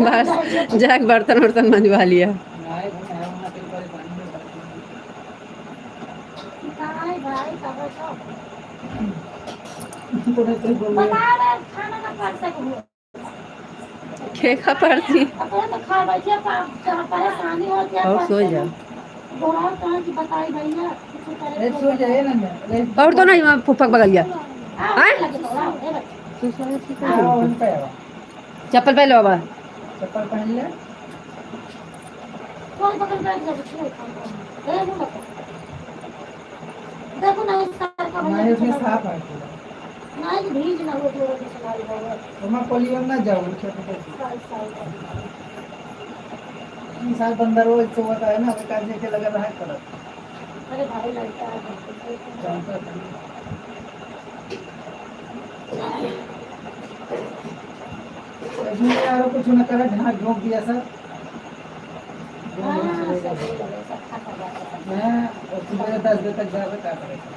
बस जाके बर्तन वर्तन मंजवा लिया। खेखा पड़ती और सो जा और तो नहीं फुफक बगल गया। चप्पल पहन लो बाबा, चप्पल पहन ले। देखो ना उसमें साफ है नहीं भीज ना हो तो मैं पोलियो ना जाऊँ इंसान बंदर वो इससे होता है ना काज के लगा रहा है कलर। अरे भाई लगता है यार कुछ ना करे ढाक ढोक दिया सर। मैं सुबह 10 बजे तक जा क्या करेगा।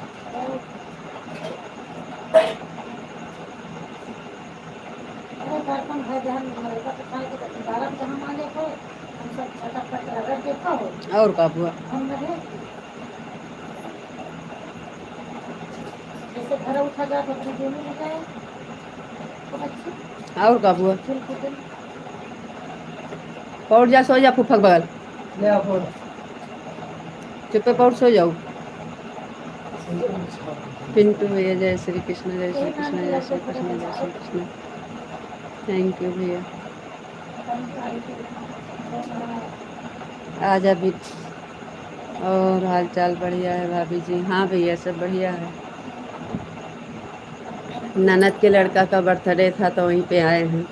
और का बुआ और का बुआ पौड़ जा सो जा फुफक बगल चुप पौड़ सो जाओ। पिंटू भैया जय श्री कृष्ण जय श्री कृष्ण जय श्री कृष्ण जय श्री कृष्ण। थैंक यू भैया। आजा भी और हाल चाल बढ़िया है भाभी जी। हाँ भैया सब बढ़िया है। ननद के लड़का का बर्थडे था तो वहीं पे आए हैं।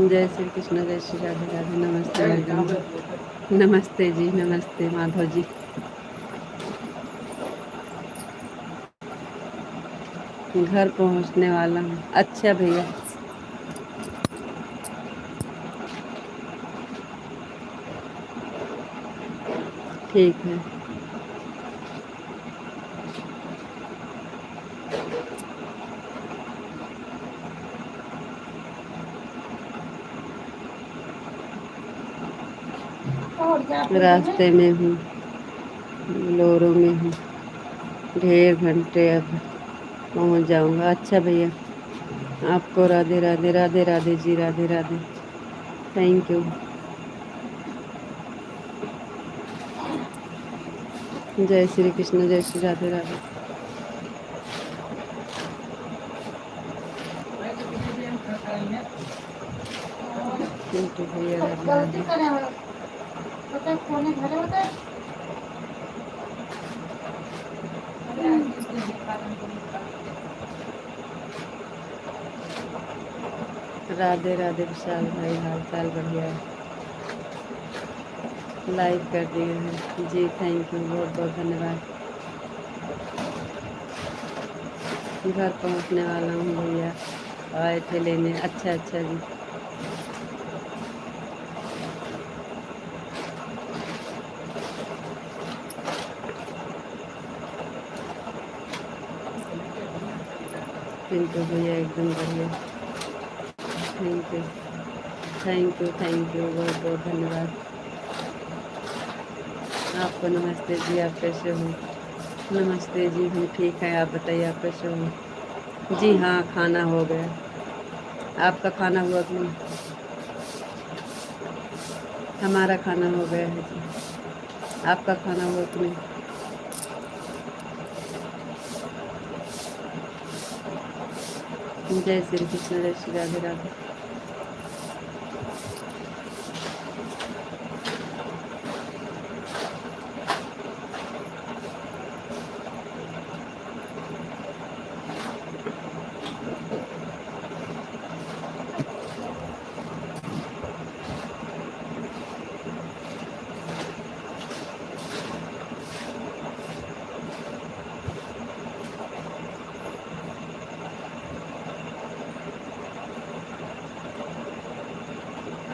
जय श्री कृष्ण जय श्री राधे राधे। नमस्ते मैडम, नमस्ते जी, नमस्ते माधव जी। घर पहुंचने वाला हूँ। अच्छा भैया ठीक है। रास्ते में हूँ, लोरो में हूँ, ढेर घंटे अब पहुँच जाऊँगा। अच्छा भैया आपको राधे राधे राधे राधे जी राधे राधे। Thank you. जय श्री कृष्ण जय श्री राधे राधे। पिंटू भैया राधे राधे। राधे राधे विशाल भाई हाल चाल बढ़िया है। लाइक कर दिए हैं जी, थैंक यू बहुत बहुत धन्यवाद। घर पहुंचने वाला हूँ भैया, आए थे लेने। अच्छा अच्छा जी। पिंटू भैया एकदम बढ़िया। Thank you thank you thank you बहुत बहुत धन्यवाद। आपको नमस्ते जी, आप कैसे हो? नमस्ते जी, हम ठीक हैं, आप बताइए आप कैसे हो? जी हाँ खाना हो गया। आपका खाना हुआ कि नहीं? हमारा खाना हो गया है जी। आपका खाना हुआ कि नहीं? जय श्री कृष्ण जय श्री राधे राधे।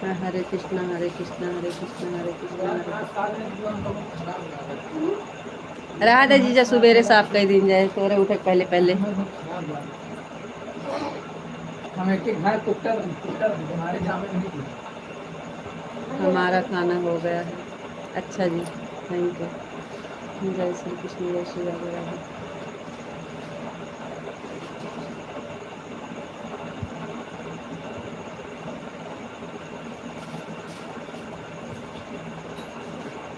हरे कृष्णा हरे कृष्णा हरे कृष्णा हरे कृष्णा हरे कृष्णा। राधा जीजा सुबेरे साफ कर दिन जाए तोरे उठे पहले पहले। हमारा खाना हो गया है। अच्छा जी, थैंक यू। जय श्री कृष्ण, जय श्री राधे राधे।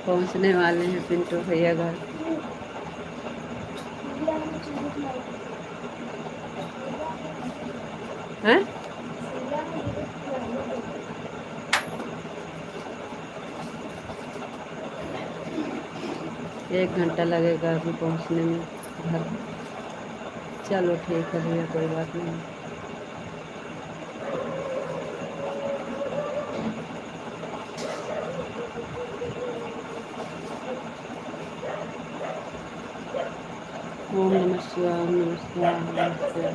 पहुंचने वाले हैं पिंटू भैया घर। हैं? 1 घंटा लगेगा अभी पहुंचने में घर। चलो ठीक है भैया, कोई बात नहीं। ओम नमः शिवाय, ओम नमः शिवाय, ओम नमः शिवाय।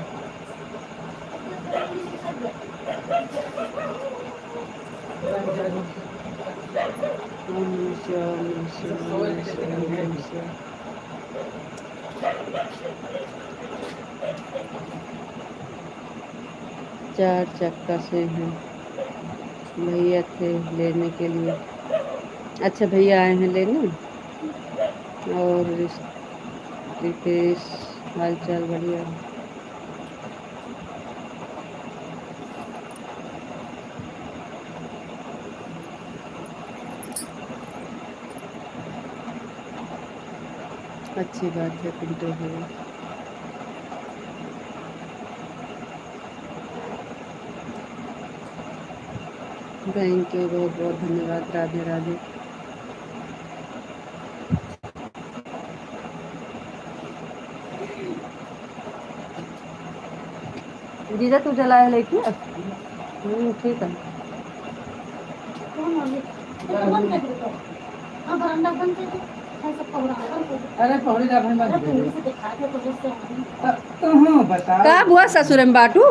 ओम नमः शिवाय, ओम नमः शिवाय, ओम नमः शिवाय, ओम नमः शिवाय। चार चक्का से हैं भैया, थे लेने के लिए। अच्छा भैया आए हैं लेने। और रितेश हाल चाल बढ़िया। अच्छी बात है पिंटू भैया। थैंक यू, बहुत बहुत धन्यवाद। राधे राधे। जीजा तू चला है लेके। ठीक है। अरे का बुआ ससुर में बाटू।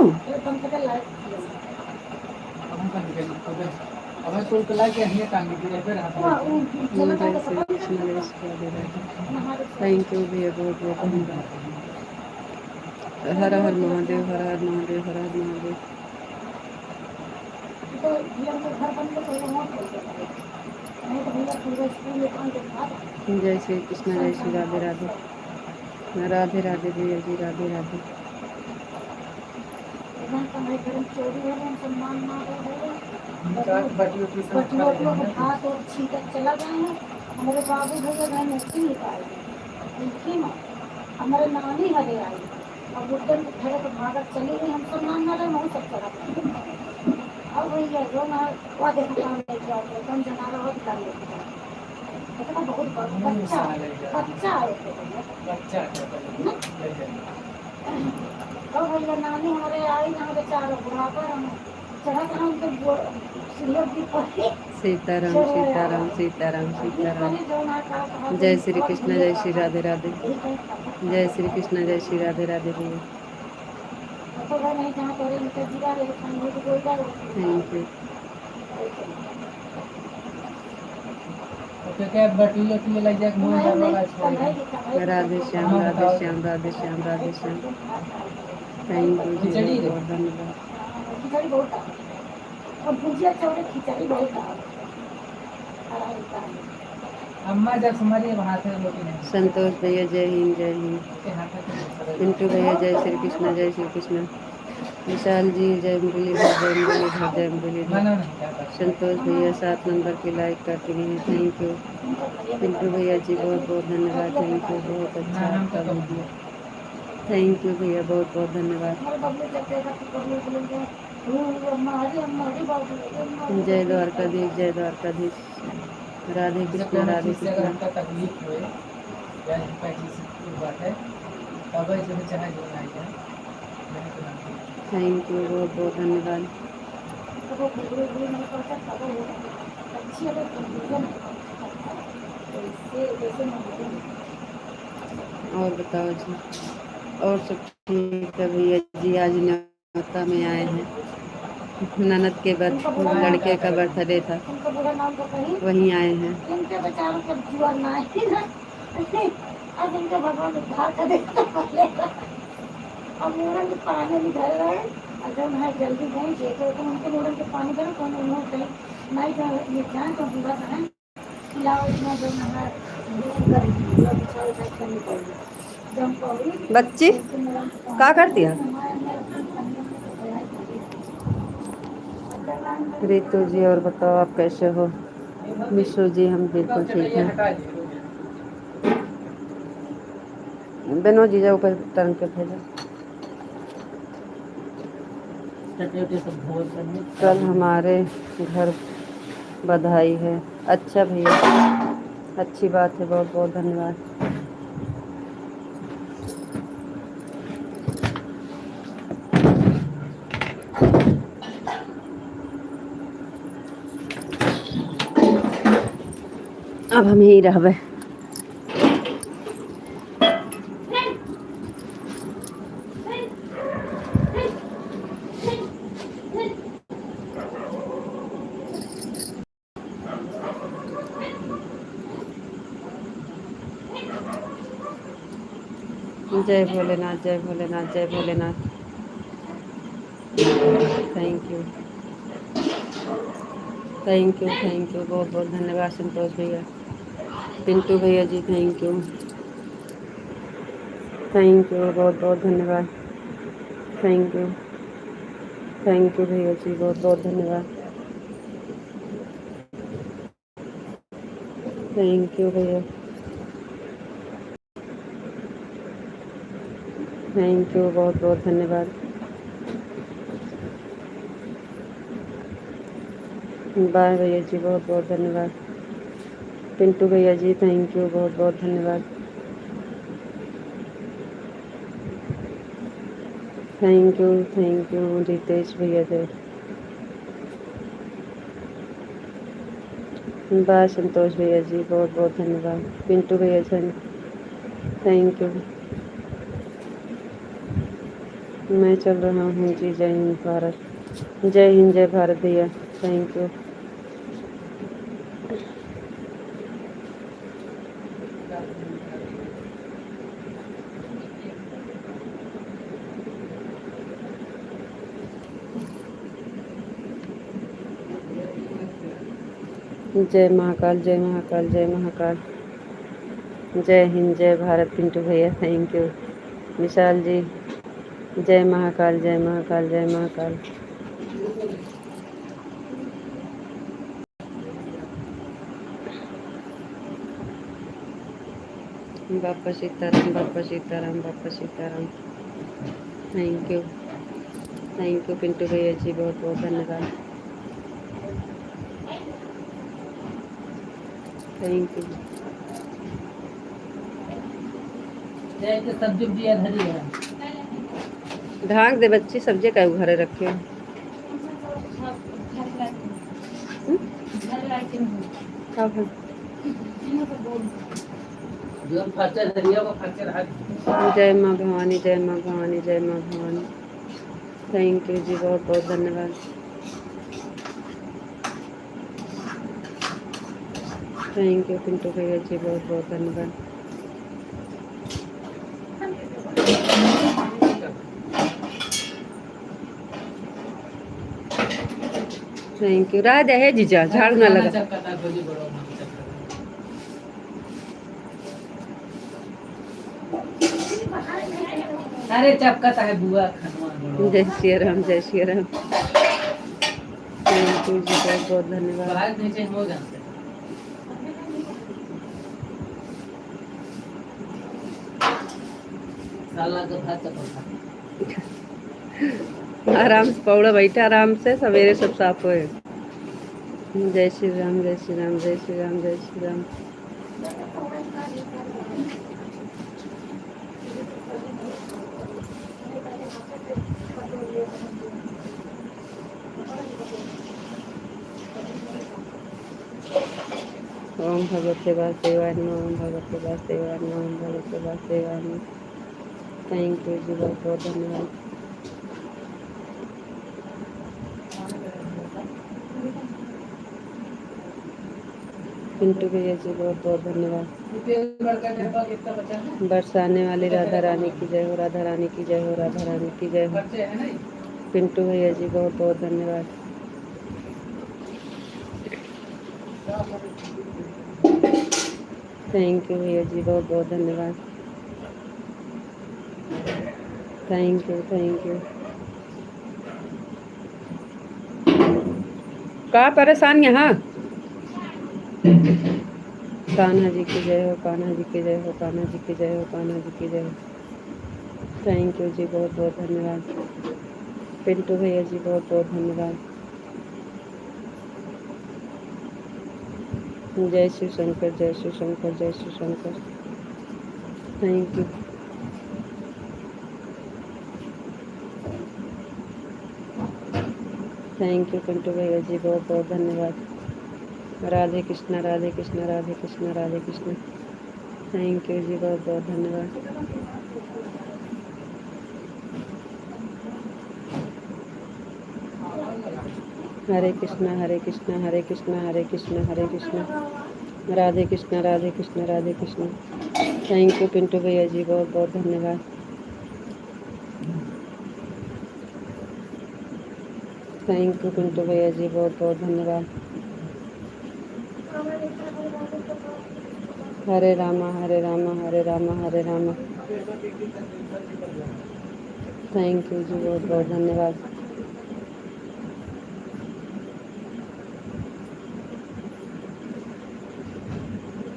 थैंक यू भैया, बहुत बहुत धन्यवाद। हर हर महादेव, हर हर महादेव, हर हर महादेव। जय श्री कृष्ण, जय श्री राधे राधे। राधे राधे भैया जी, राधे राधे। चला गए हैं हमारे बाबू भैया घर में नहीं पाए। हमारे नानी हरे आई और उधर घर तो भागत चली गई। हम सब मान रहे वही सब चला और भैया जो ना वो देखा लेके आओ कम जना रहा कर लेके बहुत बच्चा बच्चा आए थे बच्चा। और भैया नानी हमारे आई ना बेचारा बुढ़ापा चढ़ा था उनके सीताराम सीताराम सीताराम सीताराम। जय श्री कृष्ण, जय श्री राधे राधे। जय श्री कृष्ण, जय श्री राधे राधे भैया। Thank you. Radhe Shyam, Radhe Shyam, Radhe Shyam, Radhe Shyam. Thank you जी, बहुत धन्यवाद। अम्मा जब हमारे वहाँ थे संतोष भैया, जय हिंद, जय हिंद। पिंटू भैया, जय श्री कृष्ण, जय श्री कृष्ण। विशाल जी, जय मुरलीधर, जय मुरलीधर, जय मुरलीधर। संतोष भैया 7 नंबर की लाइक कर दिए हैं, थैंक यू। पिंटू भैया जी, बहुत बहुत धन्यवाद, थैंक यू। बहुत अच्छा आपका वीडियो, थैंक यू भैया, बहुत बहुत धन्यवाद। जय द्वारकाधीश, जय द्वारकाधीश। राधे कृष्णा, राधे कृष्णा। थैंक यू, बहुत बहुत धन्यवाद। और बताओ जी, और सब ठीक है भैया जी। आज न्योता में आए हैं ननद के लड़के का बर्थडे था, वहीं आए हैं। इनके बेचारों के जुआ ना ही ना, अब इनके भगवान उद्धार कर देता पड़ेगा। अब मूरन के पानी भी धर रहे हैं, और जब है जल्दी गए देखो तो उनके मूरन के पानी धरो तो उन्होंने नहीं तो ये जाए तो बुरा करें, लाओ इतना जो नहा करनी पड़ेगी। बच्ची क्या करती है? रितु जी और बताओ आप कैसे हो? मिशु जी हम बिल्कुल ठीक हैं। बनो जीजा ऊपर टर्न के भेजा। कल हमारे घर बधाई है। अच्छा भैया, अच्छी बात है, बहुत बहुत धन्यवाद। अब हम यही रहबे। जय भोलेनाथ, जय भोलेनाथ, जय Bholenath. Thank you, thank you, thank you, बहुत बहुत धन्यवाद संतोष भैया। पिंटू भैया ji thank you, thank you, बहुत बहुत धन्यवाद। थैंक यू, थैंक यू भैया जी, बहुत बहुत धन्यवाद। थैंक यू भैया, थैंक यू, बहुत बहुत धन्यवाद। बाय भैया जी, बहुत बहुत धन्यवाद। पिंटू भैया जी थैंक यू, बहुत बहुत धन्यवाद। थैंक यू रितेश भैया जी। बाय संतोष भैया जी, बहुत बहुत धन्यवाद। पिंटू भैया जी थैंक यू। मैं चल रहा हूँ जी। जय हिंद भारत, जय हिंद, जय भारत भैया, थैंक यू। जय महाकाल, जय महाकाल, जय महाकाल। जय हिंद, जय भारत पिंटू भैया, थैंक यू। विशाल जी जय महाकाल, जय महाकाल, जय महाकाल। बापा सीताराम, बापा सीताराम, बापा सीताराम। थैंक यू पिंटू भैया जी, बहुत बहुत धन्यवाद। Thank you. सब्जी ढाक दे बच्ची, सब्जी का घरे रखे हो। जय माँ भवानी, जय माँ भवानी, जय माँ भवानी। थैंक यू जी, बहुत बहुत धन्यवाद। थैंक यू पिंटू भैया जी, बहुत बहुत धन्यवाद। Thank you. राधे है जीजा, झाड़ू ना लगा। अरे चपकता है बुआ। जय श्री राम, जय श्री राम। थैंक यू जी, बहुत बहुत धन्यवाद। आराम से पौड़ा बैठा, आराम से, सवेरे सब साफ होए। जय श्री राम, जय श्री राम, जय श्री राम, जय श्री राम। ओम भगवते वासुदेवाय नमः, ओम भगवते वासुदेवाय नमः, ओम भगवते वासुदेवाय नमः। थैंक यू जी, बहुत बहुत धन्यवाद। पिंटू भैया जी बहुत बहुत धन्यवाद। बरसाने वाली राधा रानी की जय हो, राधा रानी की जय हो, राधा रानी की जय हो। पिंटू भैया जी बहुत बहुत धन्यवाद। थैंक यू भैया जी, बहुत बहुत धन्यवाद। Thank you thank you. का परेशान यहाँ। कान्हा जी की जय हो, कान्हा जी की जय हो, कान्हा जी की जय हो, कान्हा जी की जय हो। थैंक यू जी, बहुत बहुत धन्यवाद। पिंटू भैया जी बहुत बहुत धन्यवाद। जय शिव शंकर, जय शिव शंकर, जय Shiv Shankar. Thank you. Thank you Pintu भैया जी, बहुत बहुत धन्यवाद। राधे कृष्णा, राधे कृष्णा, राधे कृष्णा, राधे कृष्णा। थैंक यू जी, बहुत बहुत धन्यवाद। हरे कृष्णा, हरे कृष्णा, हरे कृष्णा, हरे कृष्णा, हरे कृष्णा। राधे कृष्णा, राधे कृष्णा, राधे कृष्णा। थैंक यू पिंटू भैया जी, बहुत बहुत धन्यवाद। थैंक यू पिंटू भैया जी, बहुत बहुत धन्यवाद। हरे रामा, हरे रामा, हरे रामा, हरे रामा। थैंक यू जी, बहुत बहुत धन्यवाद।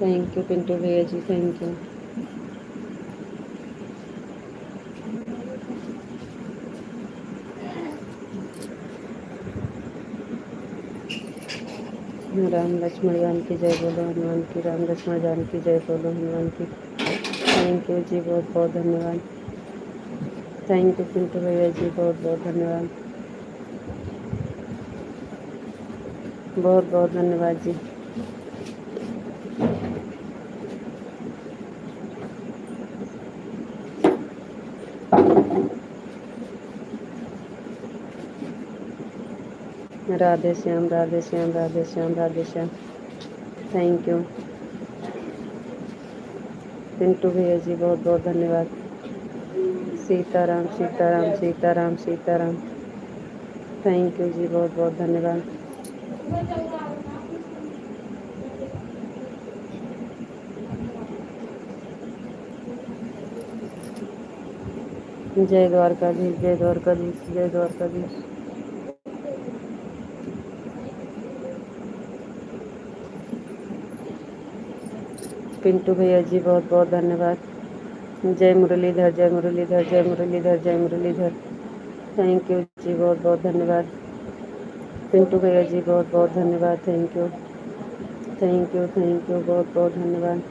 थैंक यू पिंटू भैया जी, थैंक यू। राम लक्ष्मण जान की जय बोलो हनुमान की, राम लक्ष्मण जान की जय बोलो हनुमान की। थैंक यू जी, बहुत बहुत धन्यवाद। थैंक यू पिंटू भैया जी, बहुत बहुत धन्यवाद। बहुत बहुत धन्यवाद जी। राधे श्याम, राधे श्याम, राधे श्याम, राधे श्याम। थैंक यू पिंटू भैया जी, बहुत बहुत धन्यवाद। सीताराम, सीताराम, सीताराम, सीताराम। थैंक यू जी, बहुत बहुत धन्यवाद। जय द्वारकाधीश, जय द्वारकाधीश, जय द्वारकाधीश। पिंटू भैया जी, बहुत बहुत धन्यवाद। जय मुरलीधर, जय मुरलीधर, जय मुरलीधर, जय मुरलीधर। थैंक यू जी, बहुत बहुत धन्यवाद। पिंटू भैया जी, बहुत बहुत धन्यवाद। Thank you thank you thank you, बहुत बहुत धन्यवाद।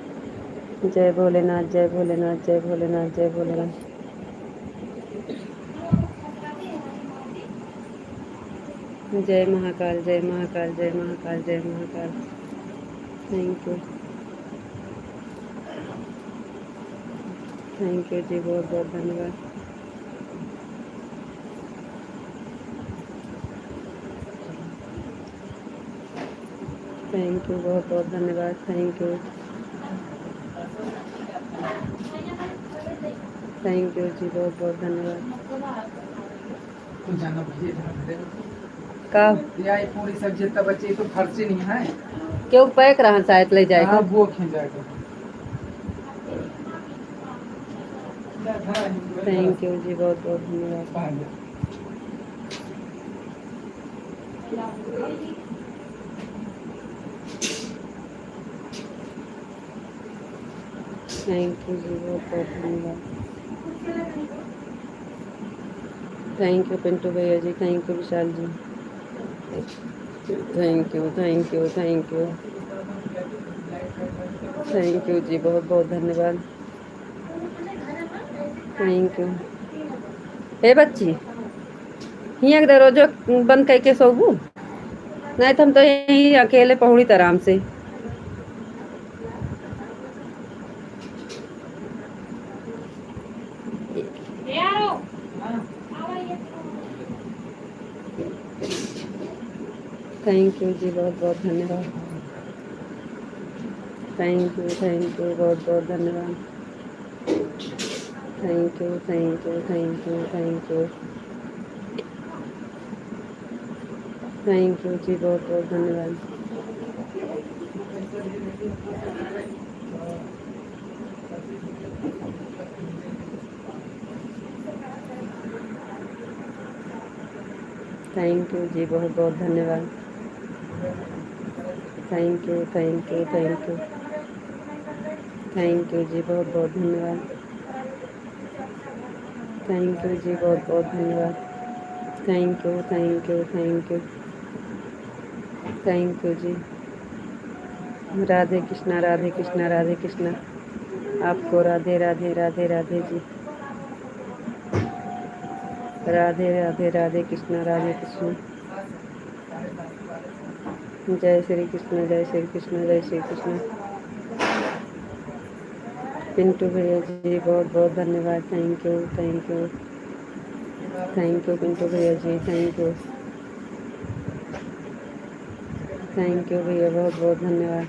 जय भोलेनाथ, जय भोलेनाथ, जय भोलेनाथ, जय भोलेनाथ। जय महाकाल, जय महाकाल, जय महाकाल, जय Mahakal. Thank you thank you जी, बहुत बहुत धन्यवाद। थैंक यू, बहुत बहुत धन्यवाद। थैंक यू थैंक यू जी, बहुत बहुत धन्यवाद। का या पूरी सब्जी तब बच्चे तो खर्चे नहीं है क्यों पैक रहा शायद ले जाएगा वो खिंचाएगा। थैंक यू जी, बहुत बहुत धन्यवाद। थैंक यू जी, बहुत बहुत धन्यवाद। थैंक यू पिंटू भैया ji, thank you Vishal ji. Thank you thank you thank you thank you जी, बहुत बहुत धन्यवाद। Thank you. ए बच्ची हियाँ के दरवाजा बंद करके सोबू, नहीं तो हम तो यहीं अकेले पहुड़ी आराम से। थैंक यू जी, बहुत बहुत धन्यवाद। थैंक यू बहुत बहुत धन्यवाद। Thank you thank you thank you thank you thank you जी, बहुत बहुत धन्यवाद। थैंक यू जी, बहुत बहुत धन्यवाद। Thank you thank you thank you thank you जी, बहुत बहुत धन्यवाद। थैंक यू जी, बहुत बहुत धन्यवाद। Thank you thank you thank you thank you ji. Radhe Krishna Radhe Krishna Radhe Krishna. आपको राधे राधे राधे राधे जी। राधे राधे राधे कृष्णा राधे कृष्णा। जय श्री कृष्ण जय श्री कृष्ण जय श्री कृष्ण। पिंटू भैया जी बहुत बहुत धन्यवाद। Thank you thank you thank you Pintu भैया जी। थैंक यू भैया, बहुत बहुत धन्यवाद।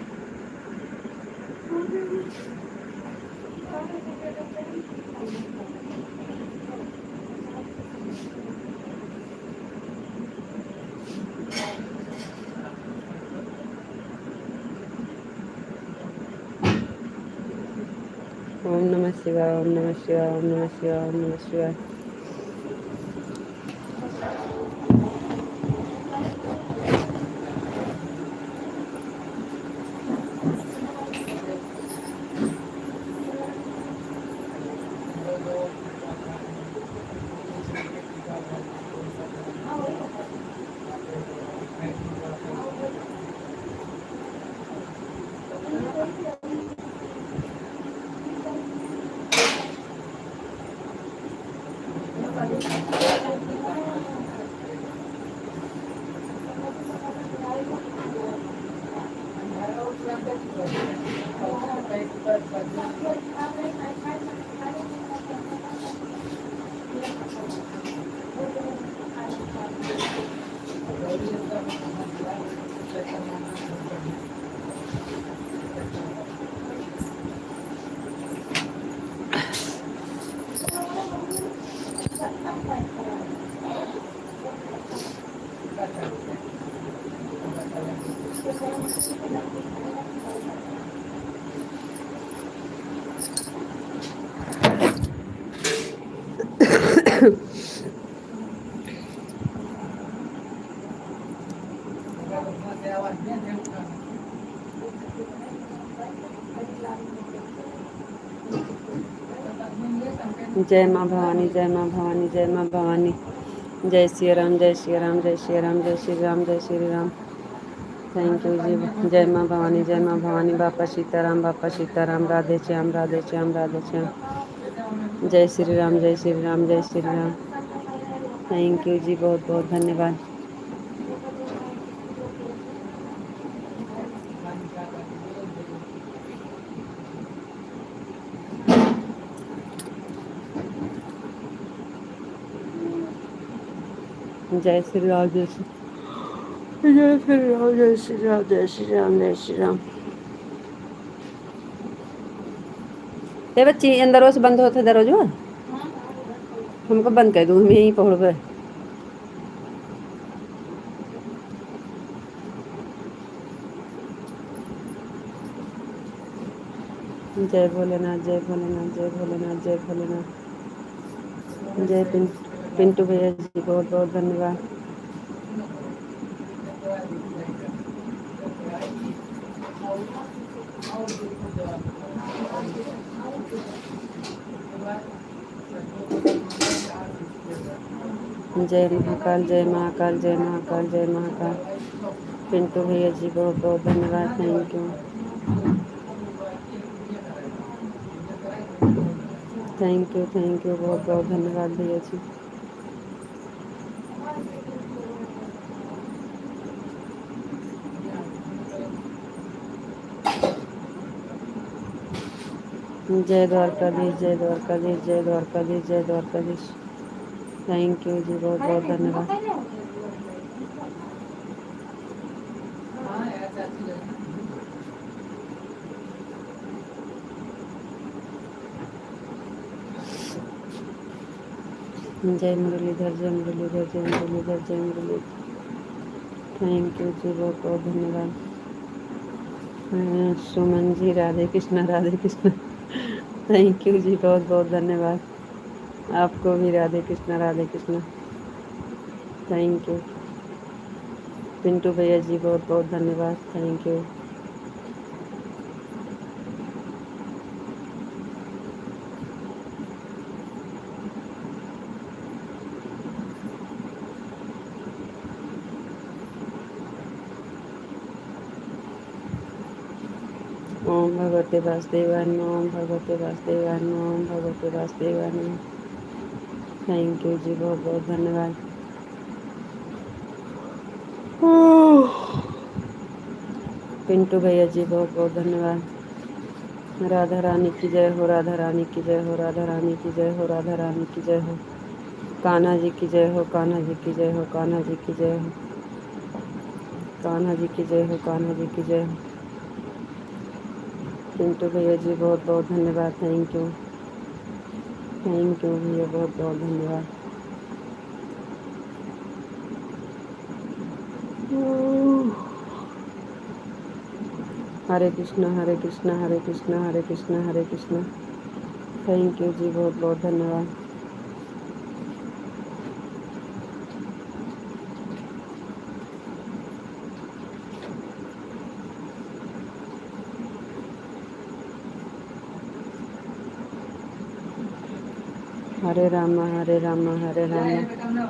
ओम नमः शिवाय ओम नमः शिवाय ओम नमः शिवाय ओम नमः शिवाय। जय माँ भवानी जय माँ भवानी जय माँ भवानी। जय श्री राम जय श्री राम जय श्री राम जय श्री राम जय श्री राम। थैंक यू जी। जय माँ भवानी जय माँ भवानी। बापा सीताराम बापा सीताराम। राधे श्याम राधे श्याम राधे श्याम। जय श्री राम जय श्री राम जय श्री राम। थैंक यू जी, बहुत बहुत धन्यवाद। जय श्री राम जय श्री जय श्री राम जय श्री राम जय श्री राम जय श्री राम। ये बच्ची अंदर से बंद होता दरवाजा। हमको बंद कर दूँ, हम यहीं पहुँच। जय भोलेनाथ जय भोलेनाथ जय भोलेनाथ जय भोलेनाथ। जय पिंटू भैया जी बहुत बहुत धन्यवाद। जय महाकाल जय महाकाल जय महाकाल जय महाकाल। पिंटू भैया जी बहुत बहुत धन्यवाद। थैंक यू थैंक यू बहुत बहुत धन्यवाद भैया जी। जय द्वारकाधीश जय द्वारकाधीश जय द्वारकाधीश जय द्वारकाधीश। थैंक यू जी, बहुत बहुत धन्यवाद। जय मुरलीधर, जय मुरलीधर, जय मुरलीधर, जय मुरलीधर। थैंक यू जी, बहुत बहुत धन्यवाद। सुमन जी, राधे कृष्णा, राधे कृष्णा। थैंक यू जी, बहुत बहुत धन्यवाद। आपको भी राधे कृष्णा, राधे कृष्णा। Thank you. पिंटू भैया जी, बहुत बहुत धन्यवाद। Thank you. ओम भगवते वासुदेवाय नमः, ओम भगवते वासुदेवाय नमः, ओम भगवते वासुदेवाय नमः। थैंक यू जी, बहुत बहुत धन्यवाद। पिंटू भैया जी, बहुत बहुत धन्यवाद। राधा रानी की जय हो, राधा रानी की जय हो, राधा रानी की जय हो, राधा रानी की जय हो। कान्हा जी की जय हो, कान्हा जी की जय हो, कान्हा जी की जय हो, कान्हा जी की जय हो, कान्हा जी की जय हो। पिंटू भैया जी, बहुत बहुत धन्यवाद। Thank you. थैंक यू भैया, बहुत बहुत धन्यवाद। हरे कृष्णा, हरे कृष्णा, हरे कृष्णा, हरे कृष्णा, हरे कृष्णा। थैंक यू जी, बहुत बहुत धन्यवाद। हरे रामा, हरे रामा, हरे रामा,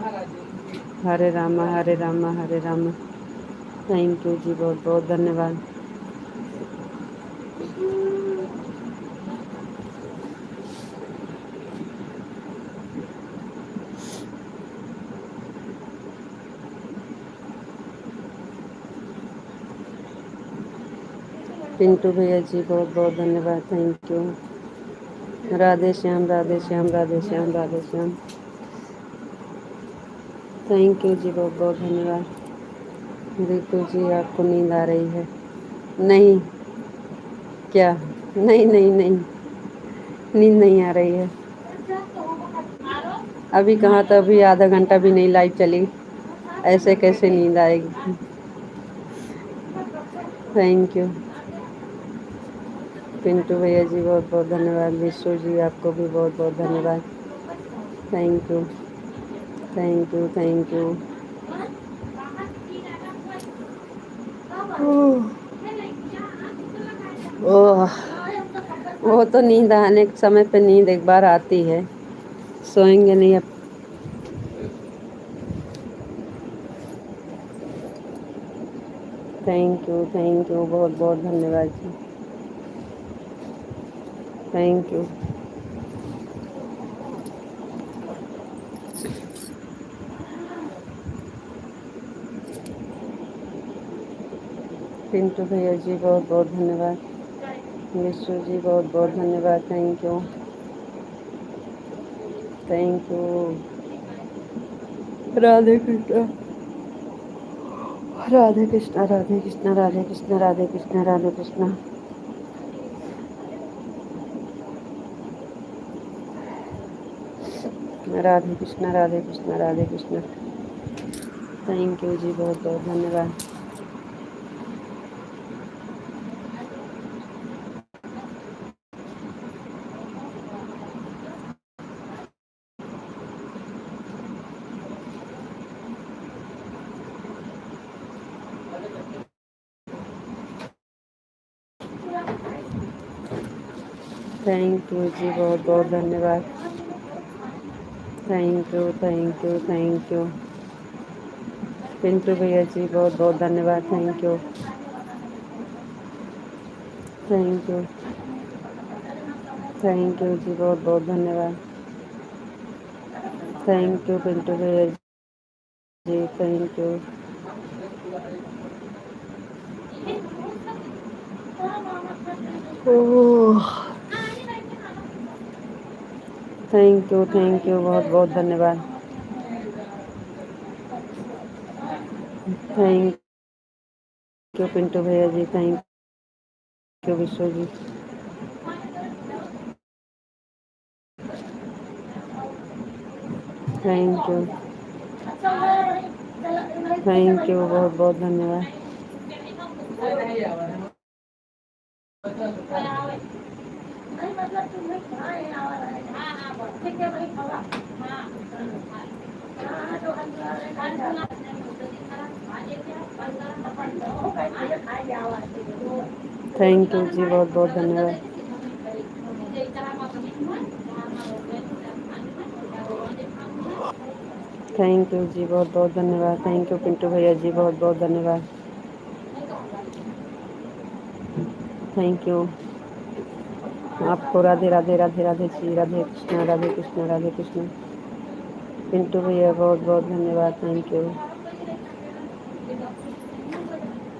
हरे रामा, हरे रामा, हरे रामा। थैंक यू जी, बहुत बहुत धन्यवाद। पिंटू भैया जी, बहुत बहुत धन्यवाद। Thank you. Radhe Shyam, Radhe Shyam, Radhe Shyam, Radhe Shyam. Thank you जी, बहुत बहुत धन्यवाद। रितु जी, आपको नींद आ रही है? नहीं। क्या? नहीं नहीं नहीं, नींद नहीं आ रही है। अभी कहाँ, तो अभी आधा घंटा भी नहीं लाइट चली, ऐसे कैसे नींद आएगी। Thank you. पिंटू भैया जी, बहुत बहुत धन्यवाद। विश्व जी, आपको भी बहुत बहुत धन्यवाद। Thank you, thank you, thank you. ओह, वो तो नींद आने के समय पे नींद एक बार आती है, सोएंगे नहीं अब। थैंक यू, बहुत बहुत धन्यवाद जी। Thank you. पिंटू भैया जी, बहुत बहुत धन्यवाद। विश्व जी, बहुत बहुत धन्यवाद। Thank you, thank you. Radhe Krishna, Radhe Krishna, Radhe Krishna, Radhe Krishna, Radhe Krishna, Radhe Krishna. Radhe Krishna, Radhe Krishna, Radhe Krishna. Thank you जी, बहुत बहुत धन्यवाद। थैंक यू जी, बहुत बहुत धन्यवाद। Thank you, thank you, thank you. Pintu भैया जी, बहुत बहुत धन्यवाद। Thank you, thank you, thank you जी, बहुत बहुत धन्यवाद। थैंक यू पिंटू भैया ji, thank you. Thank you, बहुत बहुत धन्यवाद। थैंक यू पिंटू भैया ji, thank you Vishwa ji. Thank you. Thank you, बहुत बहुत धन्यवाद। थैंक यू जी, बहुत बहुत धन्यवाद। थैंक यू जी, बहुत बहुत धन्यवाद। थैंक यू पिंटू भैया जी, बहुत बहुत धन्यवाद। थैंक यू आपको। राधे राधे राधे राधे जी, राधे कृष्णा राधे कृष्णा राधे कृष्णा। पिंटू भैया बहुत बहुत धन्यवाद। Thank you.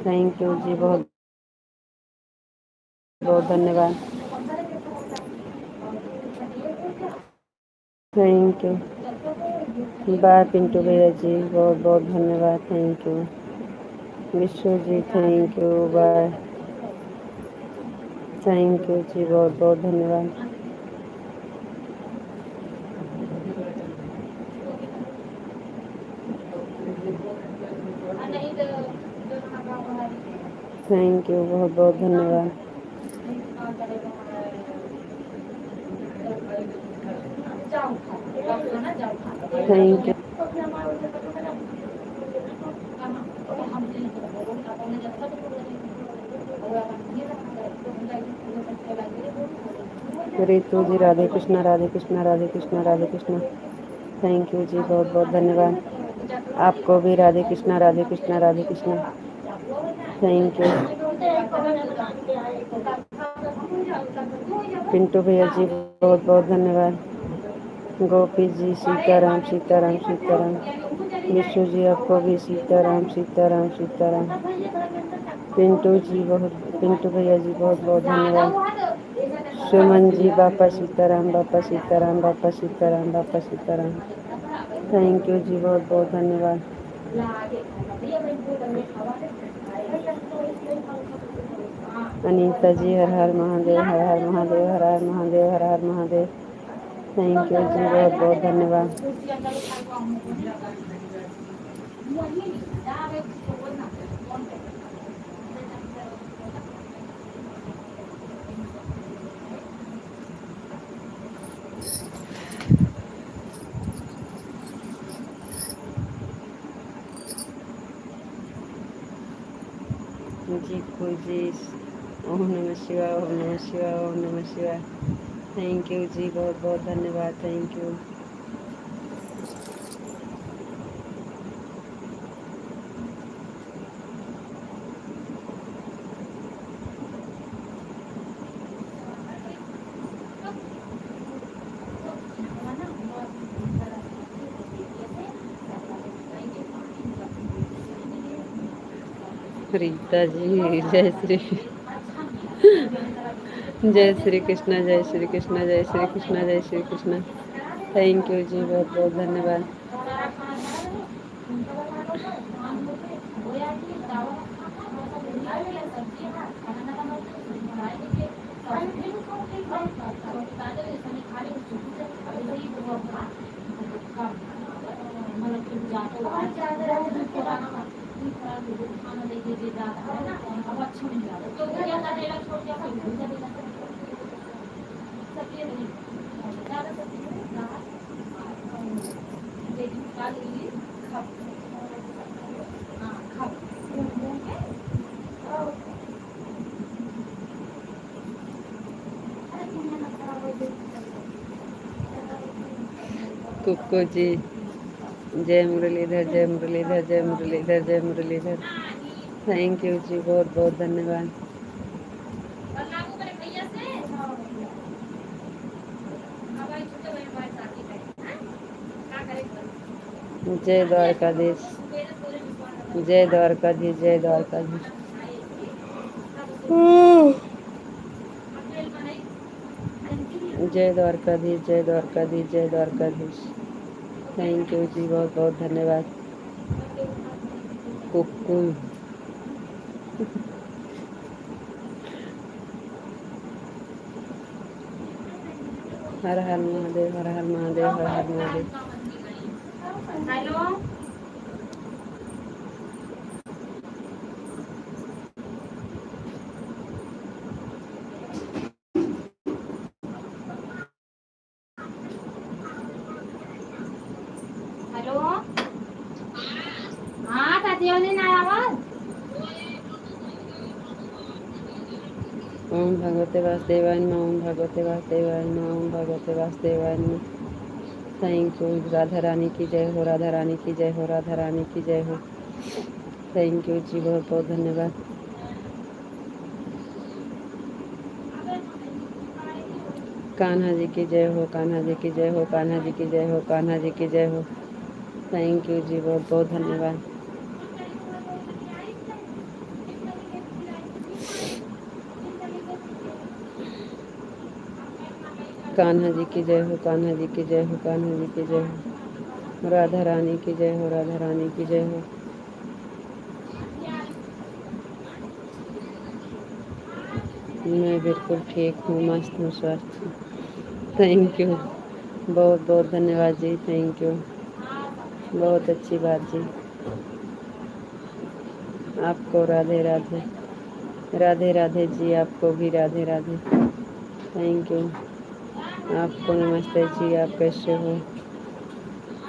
थैंक यू जी, बहुत बहुत धन्यवाद। Thank you. बाय पिंटू भैया जी, बहुत बहुत धन्यवाद। Thank you Vishwa ji, thank you. Bye. Thank you जी, बहुत बहुत धन्यवाद। थैंक यू, बहुत बहुत धन्यवाद। Thank you. Ritu ji, Radhe Krishna Radhe Krishna Radhe Krishna Radhe Krishna. Thank you जी, बहुत बहुत धन्यवाद। आपको भी राधे कृष्णा राधे कृष्णा राधे कृष्णा। थैंक यू पिंटू भैया जी, बहुत बहुत धन्यवाद। गोपी जी, सीताराम सीताराम सीताराम। विशु जी, आपको भी सीताराम सीताराम सीताराम। पिंटू जी, बहुत पिंटू भैया जी, बहुत बहुत धन्यवाद। सुमन जी, बापा सीताराम बापा सीताराम बापा सीताराम बापा सीताराम। थैंक यू जी, बहुत बहुत धन्यवाद। अनीता जी, हर हर महादेव हर हर महादेव हर हर महादेव हर हर महादेव। थैंक यू जी, बहुत बहुत धन्यवाद। जीतू जी, ओम नमः शिवाय ओम नमः शिवाय ओम नमः शिवाय। थैंक यू जी, बहुत बहुत धन्यवाद। Thank you. रीता जी, जय श्री जय श्री कृष्णा जय श्री कृष्णा जय श्री कृष्णा जय श्री कृष्णा। थैंक यू जी, बहुत बहुत धन्यवाद। कुक्कू जी, जय मुरलीधर जय मुरलीधर जय मुरलीधर जय मुरलीधर। थैंक यू जी, बहुत बहुत धन्यवाद। जय द्वारकाधीश जय द्वारकाधीश जय द्वारकाधीश। जय द्वारकाधीश जय द्वारकाधीश जय द्वारकाधीश। थैंक यू जी, बहुत बहुत धन्यवाद। कुक्कू हर हर महादेव हर हर महादेव हर हर महादेव। हेलो। हेलो। हाँ चाची वाली ना आवाज। ओम भगवते वासुदेवाय नमः, ओम भगवते वासुदेवाय नमः, ओम भगवते वासुदेवाय नमः। Thank you. राधा रानी की जय हो, राधा रानी की जय हो, राधा रानी की जय हो। थैंक यू जी, बहुत बहुत धन्यवाद। कान्हा जी की जय हो, कान्हा जी की जय हो, कान्हा जी की जय हो, कान्हा जी की जय हो। थैंक यू जी, बहुत बहुत धन्यवाद। कान्हा जी की जय हो, कान्हा जी की जय हो, कान्हा जी की जय हो। राधा रानी की जय हो, राधा रानी की जय हो। मैं बिल्कुल ठीक हूँ, मस्त हूँ, स्वस्थ हूँ। थैंक यू, बहुत बहुत धन्यवाद जी, थैंक यू। बहुत अच्छी बात जी। आपको राधे राधे। राधे राधे जी, आपको भी राधे राधे। Thank you. आपको नमस्ते जी, आप कैसे हो?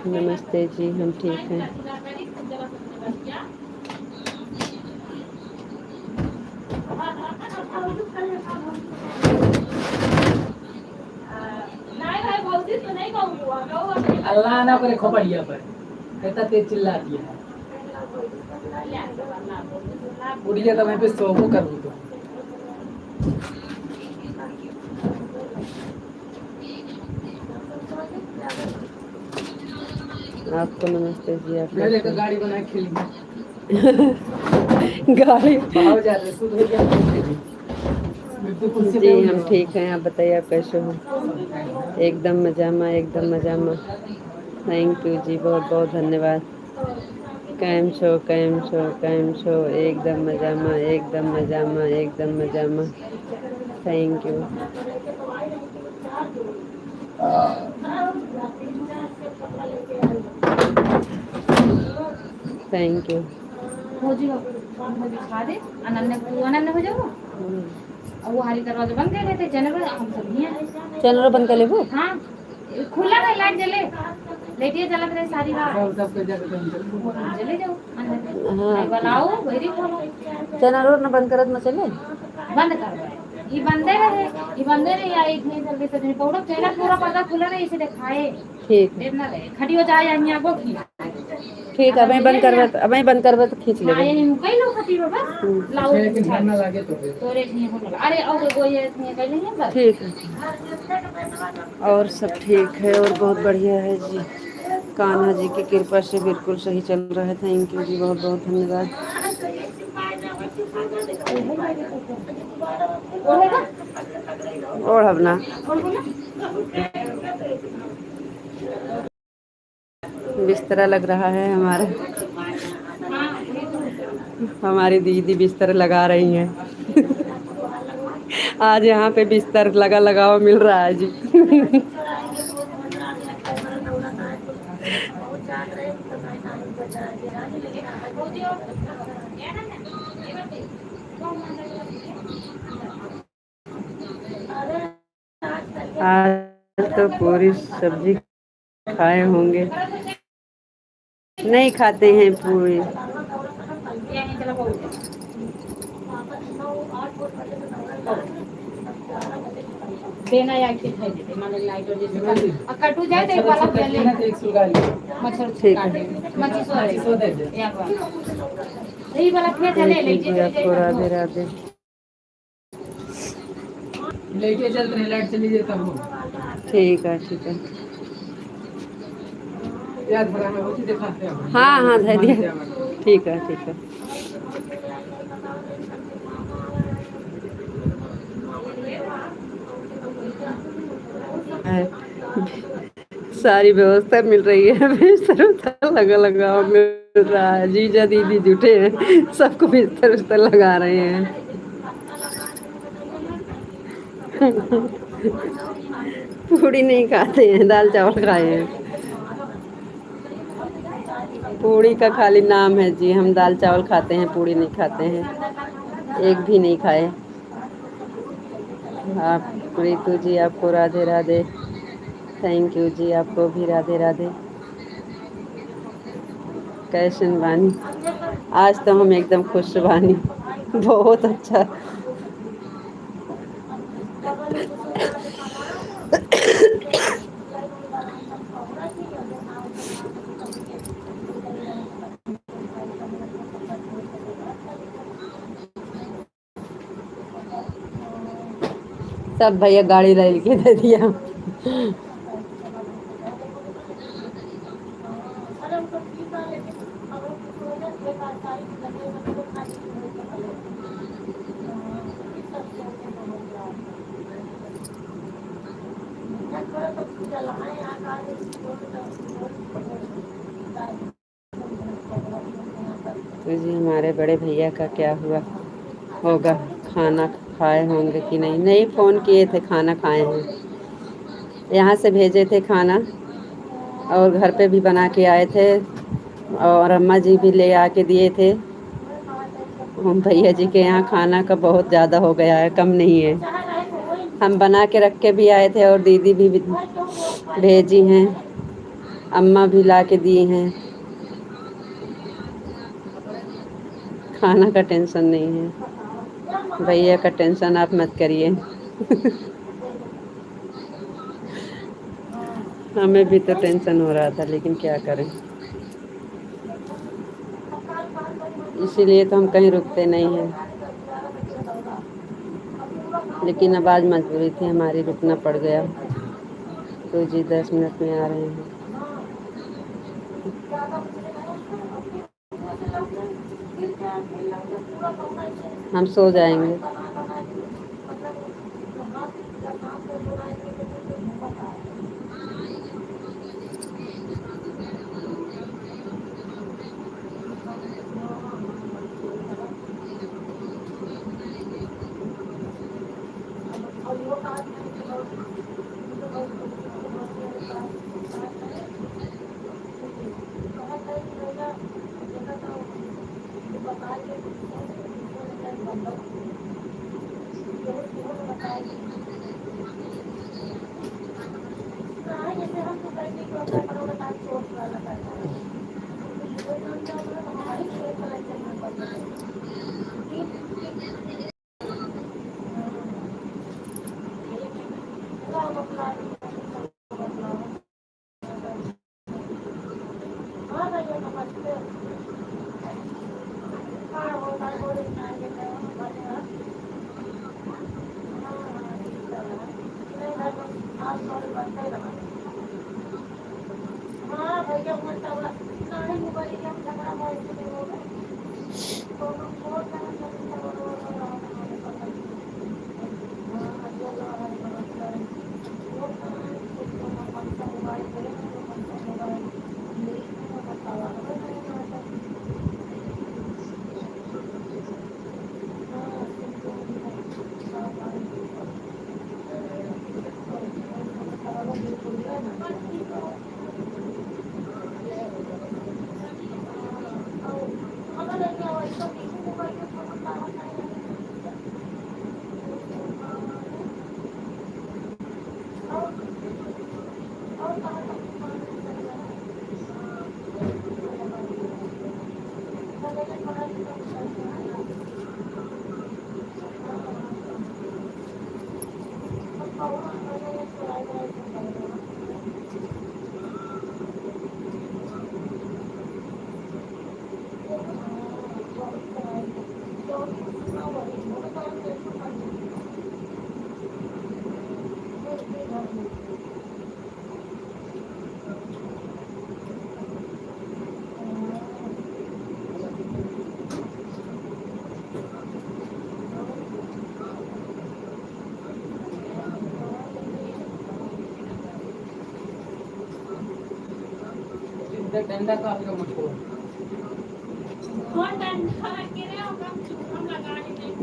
नमस्ते जी, हम ठीक हैं। अल्लाह ना करे खोपड़िया पर कहता तेज चिल्लाती है। उड़िया तो मैं पे सो को कर दूँ। आपको नमस्ते जी, आप मैं कैसे लेकर हो? गाड़ी बना के खेलेंगे। गाड़ी भाव जाते शुद्ध हो गया। जी, हम ठीक हैं, आप बताइए आप कैसे हो? एकदम मजामा, एकदम मजामा। थैंक यू जी, बहुत बहुत धन्यवाद। कैम छो, कैम छो, कैम छो? एकदम मजामा, एकदम मजामा, एकदम मजामा। Thank you. Thank you. अनन्य हो जाओ। और वो हरी दरवाजा बंद कर देते जनवरी हम सब नहीं है। चैनल बंद कर लेबू। हाँ खुला है लाइट जले लेटिए जलक रहे सारी रात सब के जगह जले जाओ हाँ, नहीं बनाओ वही खोलो चैनल और न बंद करत न चले। बंद कर ये बंदे रहे या इतनी जल्दी से नहीं पौड़ो चेहरा पूरा पर्दा खुला रहे इसे दिखाए ठीक है, देना रहे खड़ी हो जाए यहाँ को ठीक है, अब मैं बंद करबे, अब मैं बंद करबे तो खींच हाँ लेबे। ये कई लोग खड़ी हो बस लाओ लेकिन घर ना लागे तो रेट नहीं होने लगा अरे और वो ये कहीं नहीं है बस ठीक है, और सब ठीक है और बहुत बढ़िया है जी। कान्हा जी की कृपा से बिल्कुल सही चल रहा है। थैंक यू जी, बहुत बहुत धन्यवाद। और अपना बिस्तरा लग रहा है हमारा। हमारी दीदी बिस्तर लगा रही हैं। आज यहाँ पे बिस्तर लगा लगाओ मिल रहा है जी। आज तो पूरी सब्जी खाए होंगे। नहीं खाते हैं पूरी। देना या के खाई देते मान लाइट और जैसे कटू जाए तो एक वाला पहले ना एक सुगाली मच्छर ठीक है, काटे मच्छी सो दे या बात यही वाला खेत है ले थैंक यू लीजिए जी, चली आपको जाएगा राधे राधे। लेके चल रहे लाइट चली जाए तब ठीक है, ठीक है। याद भरा में होती दिखाते हैं हाँ हाँ, दे दिया। ठीक है, ठीक है। सारी व्यवस्था मिल रही है, बिस्तर उस्तर लगा लगाओ मिल रहा है। जीजा दीदी जुटे हैं, सबको बिस्तर उस्तर लगा रहे हैं। पूड़ी नहीं खाते हैं, दाल चावल खाए हैं। पूड़ी का खाली नाम है जी, हम दाल चावल खाते हैं, पूड़ी नहीं खाते हैं, एक भी नहीं खाए। आप रितु जी आपको राधे राधे। थैंक यू जी, आपको भी राधे राधे। कैसन बानी? आज तो हम एकदम खुश बानी, बहुत अच्छा। सब भैया गाड़ी लेके दे दिया। तो जी हमारे बड़े भैया का क्या हुआ होगा, खाना खाए होंगे कि नहीं। नहीं फ़ोन किए थे, खाना खाए हैं, यहाँ से भेजे थे खाना और घर पे भी बना के आए थे, और अम्मा जी भी ले आके दिए थे। हम भैया जी के यहाँ खाना का बहुत ज़्यादा हो गया है, कम नहीं है। हम बना के रख के भी आए थे और दीदी भी भेजी हैं, अम्मा भी ला के दी हैं। खाना का टेंशन नहीं है, भैया का टेंशन आप मत करिए। हमें भी तो टेंशन हो रहा था, लेकिन क्या करें, इसीलिए तो हम कहीं रुकते नहीं हैं। लेकिन अब आज मजबूरी थी हमारी, रुकना पड़ गया। तो जी 10 मिनट में आ रहे हैं। हम सो जाएंगे।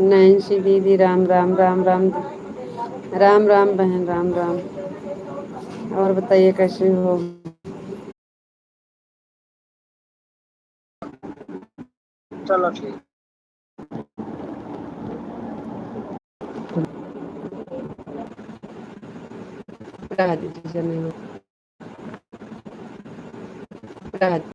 नैन्सी दीदी राम राम राम राम। राम राम बहन, राम राम। और बताइए कैसे हो? चलो ठीक। रह दीजिए, नहीं हो रहा।